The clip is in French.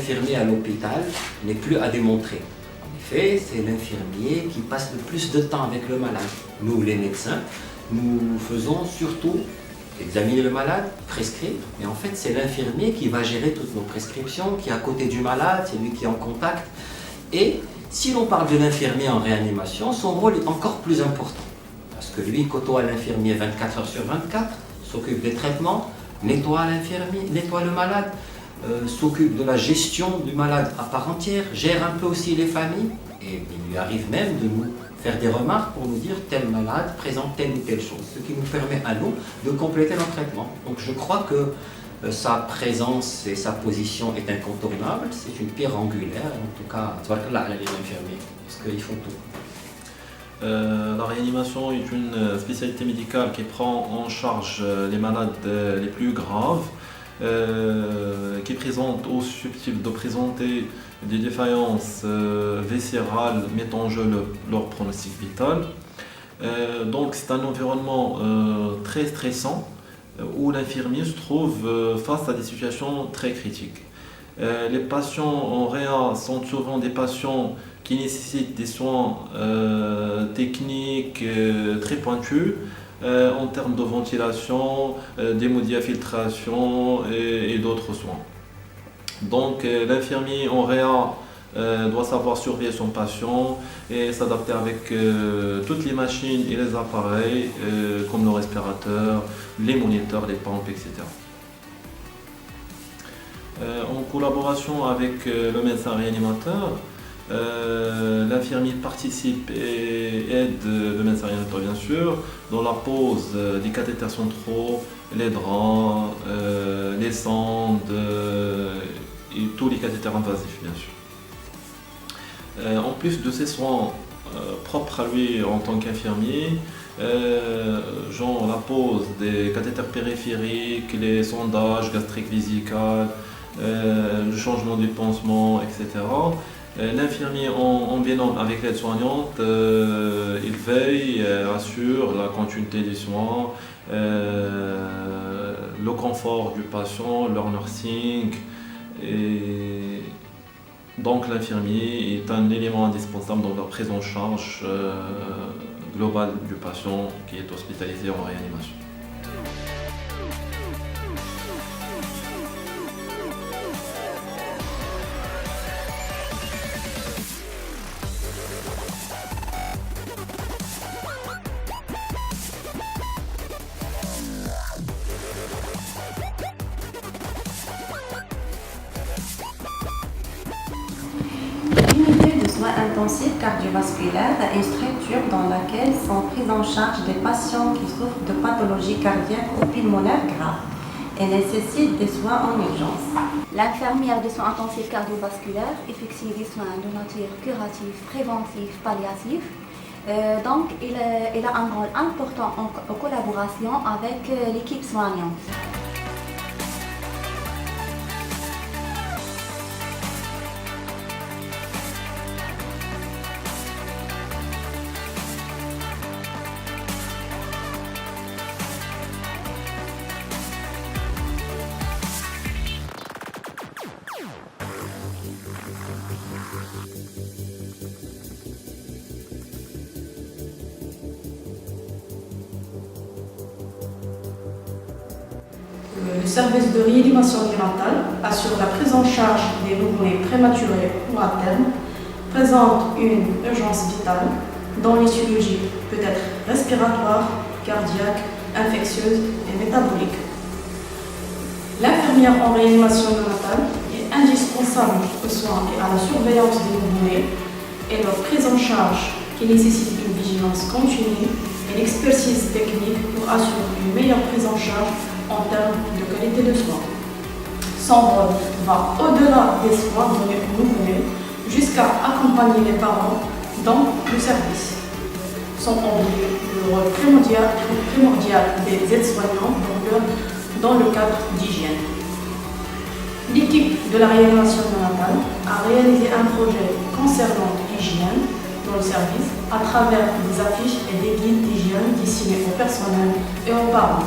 l'infirmier à l'hôpital n'est plus à démontrer. En effet, c'est l'infirmier qui passe le plus de temps avec le malade. Nous, les médecins, nous faisons surtout examiner le malade, prescrire, mais en fait c'est l'infirmier qui va gérer toutes nos prescriptions, qui est à côté du malade, c'est lui qui est en contact. Et si l'on parle de l'infirmier en réanimation, son rôle est encore plus important. Parce que lui côtoie l'infirmier 24 heures sur 24, s'occupe des traitements, nettoie l'infirmier, nettoie le malade, s'occupe de la gestion du malade à part entière, gère un peu aussi les familles, et il lui arrive même de nous faire des remarques pour nous dire tel malade présente telle ou telle chose, ce qui nous permet à nous de compléter notre traitement. Donc je crois que sa présence et sa position est incontournable, c'est une pierre angulaire, en tout cas, les infirmiers, parce qu'ils font tout. La réanimation est une spécialité médicale qui prend en charge les malades les plus graves, qui présentent ou susceptibles de présenter des défaillances viscérales mettant en jeu leur pronostic vital. Donc c'est un environnement très stressant où l'infirmier se trouve face à des situations très critiques. Les patients en réa sont souvent des patients qui nécessitent des soins techniques très pointus en termes de ventilation, d'hémodiafiltration et d'autres soins. Donc l'infirmier en réa doit savoir surveiller son patient et s'adapter avec toutes les machines et les appareils comme le respirateur, les moniteurs, les pompes, etc. En collaboration avec le médecin réanimateur, l'infirmier participe et aide le médecin réanimateur bien sûr dans la pose des cathéters centraux, les draps, les sondes et tous les cathéters invasifs bien sûr. En plus de ces soins propres à lui en tant qu'infirmier, genre la pose des cathéters périphériques, les sondages gastriques vésicales, le changement du pansement, etc. L'infirmier en binôme avec l'aide-soignante, il veille, assure la continuité des soins, le confort du patient, leur nursing. Et donc l'infirmier est un élément indispensable dans la prise en charge globale du patient qui est hospitalisé en réanimation. L'unité de soins intensifs cardiovasculaires est une structure dans laquelle sont pris en charge des patients qui souffrent de pathologies cardiaques ou pulmonaires graves et nécessitent des soins en urgence. L'infirmière de soins intensifs cardiovasculaires effectue des soins de nature curative, préventive, palliative. Donc, il a un rôle important en collaboration avec l'équipe soignante. Le service de réanimation néonatale assure la prise en charge des nouveau-nés prématurés ou à terme, présente une urgence vitale dont l'étiologie peut être respiratoire, cardiaque, infectieuse et métabolique. L'infirmière en réanimation néonatale est indispensable aux soins et à la surveillance des nouveau-nés et leur prise en charge qui nécessite une vigilance continue et l'expertise technique pour assurer une meilleure prise en charge en termes de qualité de soins. Son rôle va au-delà des soins donnés aux nouveau-nés jusqu'à accompagner les parents dans le service. Sont oubliés le rôle primordial des aides-soignants dans le cadre d'hygiène. L'équipe de la réanimation néonatale a réalisé un projet concernant l'hygiène dans le service à travers des affiches et des guides d'hygiène destinés au personnel et aux parents.